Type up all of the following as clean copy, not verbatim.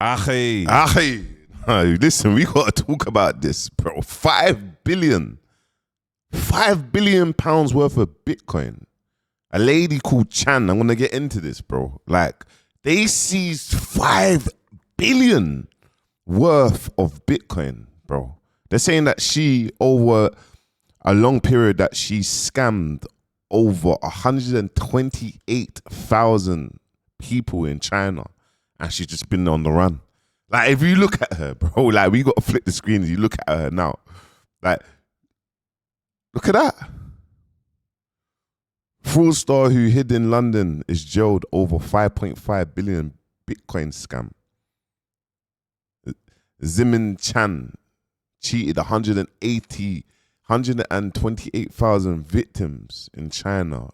Ackhiii. Listen, we got to talk about this, bro. 5 billion. £5 billion worth of Bitcoin. A lady called Chan, I'm going to get into this, bro. Like, they seized 5 billion worth of Bitcoin, bro. They're saying that she, over a long period, that she scammed over 128,000 people in China, and she's just been on the run. Like, if you look at her, bro, like, we got to flip the screen and you look at her now. Like, look at that. Fraudster who hid in London is jailed over 5.5 billion Bitcoin scam. Zimin Chan cheated 128,000 victims in China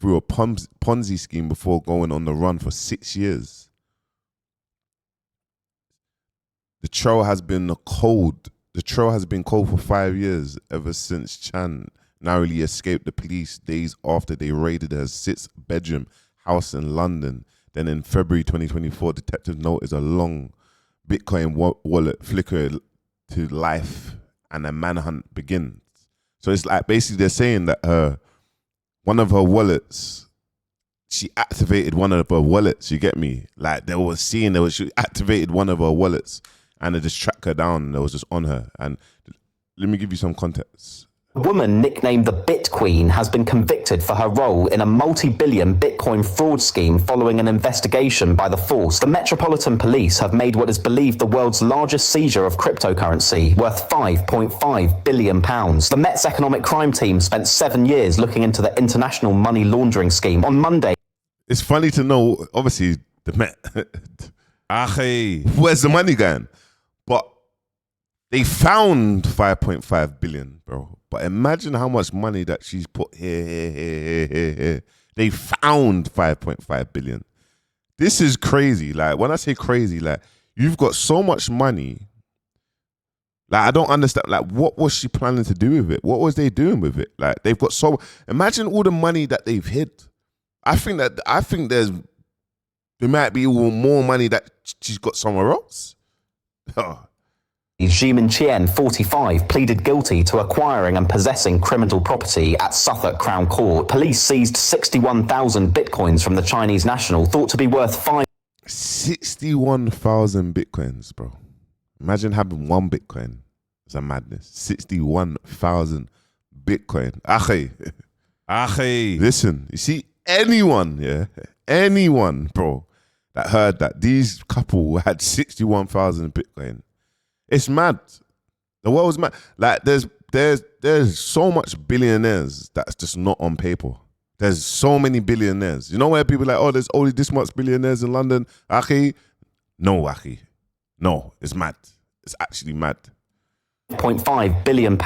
through a Ponzi scheme before going on the run for 6 years. The trail has been cold for 5 years, ever since Chan narrowly escaped the police days after they raided her 6-bedroom house in London. Then in February 2024, detectives noticed a long Bitcoin wallet flicker to life and a manhunt begins. So it's like, basically they're saying that one of her wallets, she activated one of her wallets, you get me? Like, she activated one of her wallets and they just tracked her down and it was just on her. And let me give you some context. A woman nicknamed the Bit Queen has been convicted for her role in a multi-billion Bitcoin fraud scheme following an investigation by the force. The Metropolitan Police have made what is believed the world's largest seizure of cryptocurrency, worth £5.5 billion. The Met's economic crime team spent 7 years looking into the international money laundering scheme. On Monday, it's funny to know, obviously, the Met, where's the money going? But they found 5.5 billion, bro. But imagine how much money that she's put here. They found 5.5 billion. This is crazy. Like, when I say crazy, like, you've got so much money. Like, I don't understand. Like, what was she planning to do with it? What was they doing with it? Like, they've got imagine all the money that they've hid. I think there might be more money that she's got somewhere else. Zimin Qian, 45, pleaded guilty to acquiring and possessing criminal property at Suffolk Crown Court. Police seized 61,000 bitcoins from the Chinese national, thought to be worth 61,000 bitcoins, bro. Imagine having one bitcoin. It's a madness. 61,000 bitcoin. Ackhiii. Listen, you see, anyone, bro, that heard that these couple had 61,000 bitcoin. It's mad. The world's mad. Like, there's so much billionaires that's just not on paper. There's so many billionaires. You know where people are like, oh, there's only this much billionaires in London. Ackhiii. No, Ackhiii. No, it's mad. It's actually mad. £5.5 billion.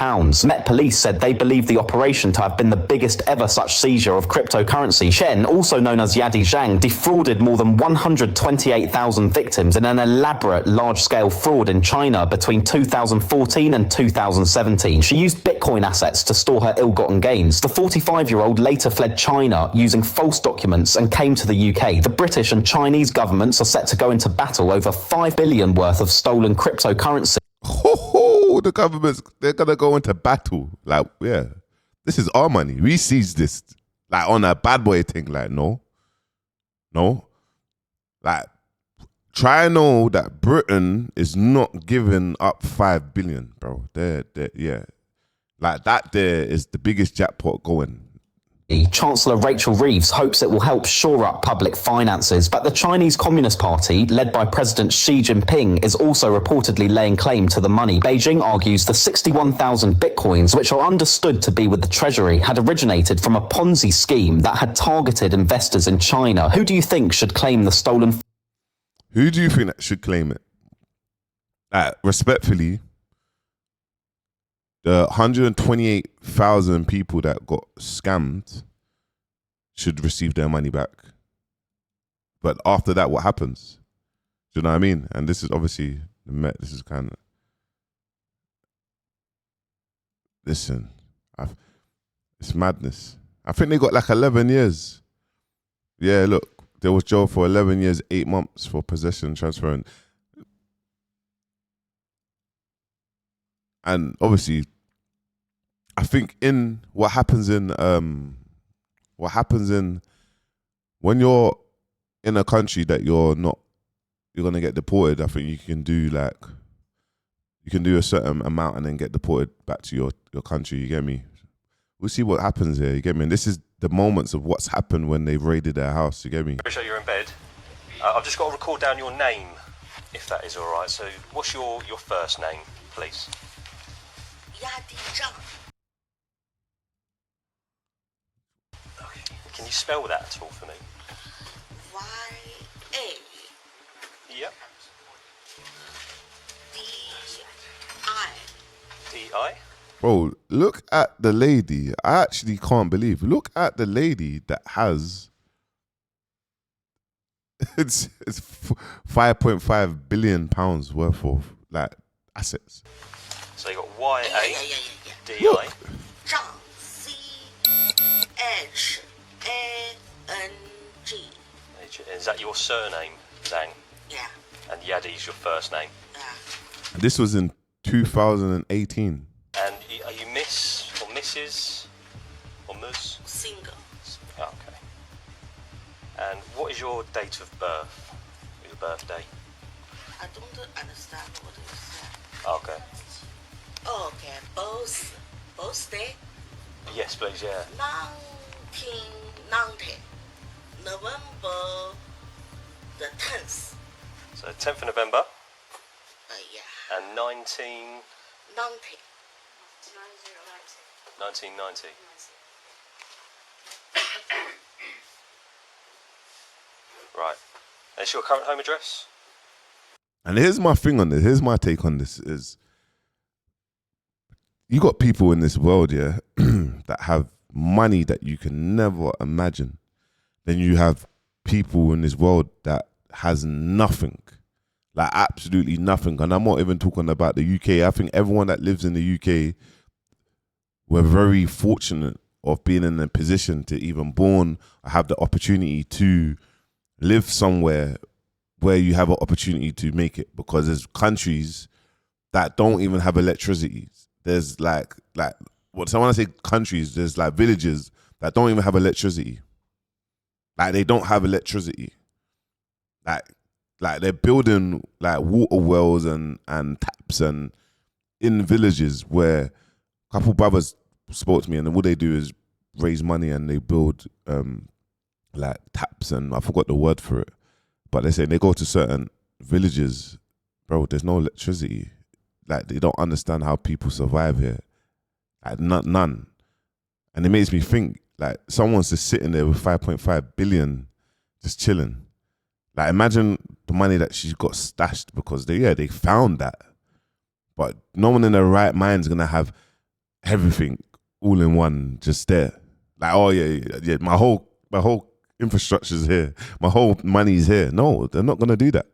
Met Police said they believe the operation to have been the biggest ever such seizure of cryptocurrency. Shen, also known as Yadi Zhang, defrauded more than 128,000 victims in an elaborate large-scale fraud in China between 2014 and 2017. She used Bitcoin assets to store her ill-gotten gains. The 45-year-old later fled China using false documents and came to the UK. The British and Chinese governments are set to go into battle over $5 billion worth of stolen cryptocurrency. The governments, they're going to go into battle. Like, yeah, this is our money. We seized this. Like, on a bad boy thing. Like, no. Like, try and know that Britain is not giving up 5 billion, bro. Yeah. Like, that there is the biggest jackpot going. Chancellor Rachel Reeves hopes it will help shore up public finances, but the Chinese Communist Party, led by President Xi Jinping, is also reportedly laying claim to the money. Beijing argues the 61,000 bitcoins, which are understood to be with the Treasury, had originated from a Ponzi scheme that had targeted investors in China. Who do you think should claim the stolen? Who do you think that should claim it? Respectfully, the 128,000 people that got scammed should receive their money back. But after that, what happens? Do you know what I mean? And this is obviously the Met. This is kind of... Listen, it's madness. I think they got like 11 years. Yeah, look, there was jail for 11 years, 8 months for possession, transferring. And obviously, I think in what happens in when you're in a country that you're gonna get deported. I think you can do a certain amount and then get deported back to your country. You get me? We'll see what happens here. You get me? And this is the moments of what's happened when they've raided their house. You get me? Appreciate you're in bed. I've just got to record down your name, if that is all right. So, what's your first name, please? Yadi Zhang. Okay. Can you spell that at all for me? Y-A. Yep. D-I. D-I. Bro, look at the lady. I actually can't believe. Look at the lady that has it's 5.5 billion pounds worth of like assets. So you got Y-A. Yeah. D-I. Zhang. C-H-A-N-G. Is that your surname, Zhang? Yeah. And Yadi's your first name. Yeah. This was in 2018. And are you Miss or Mrs. or Ms? Single. Oh, okay. And what is your date of birth? Your birthday? I don't understand what you said. Okay. Okay, both day. Yes, please, yeah. 1990. November the 10th. So 10th of November Yeah. and 1990. 90. 1990. Right. Is your current home address? And here's my thing on this. Here's my take on this is you got people in this world, yeah, that have money that you can never imagine. Then you have people in this world that has nothing. Like absolutely nothing. And I'm not even talking about the UK. I think everyone that lives in the UK, we're very fortunate of being in a position to even born or have the opportunity to live somewhere where you have an opportunity to make it, because there's countries that don't even have electricity. There's like when I say countries, there's like villages that don't even have electricity. Like they don't have electricity. Like they're building like water wells and taps and in villages where a couple brothers spoke to me, and what they do is raise money and they build like taps, and I forgot the word for it, but they say they go to certain villages, bro, there's no electricity. Like they don't understand how people survive here. Like none. And it makes me think like someone's just sitting there with 5.5 billion just chilling. Like imagine the money that she's got stashed because they found that. But no one in their right mind is gonna have everything all in one just there. Like, oh yeah, my whole infrastructure's here. My whole money's here. No, they're not gonna do that.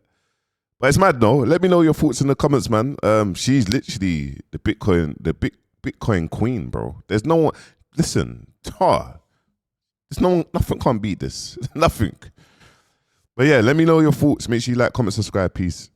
But it's mad though. Let me know your thoughts in the comments, man. She's literally the Bitcoin queen, bro. There's no one. Listen, there's no one. Nothing can't beat this. Nothing. But yeah, let me know your thoughts. Make sure you like, comment, subscribe. Peace.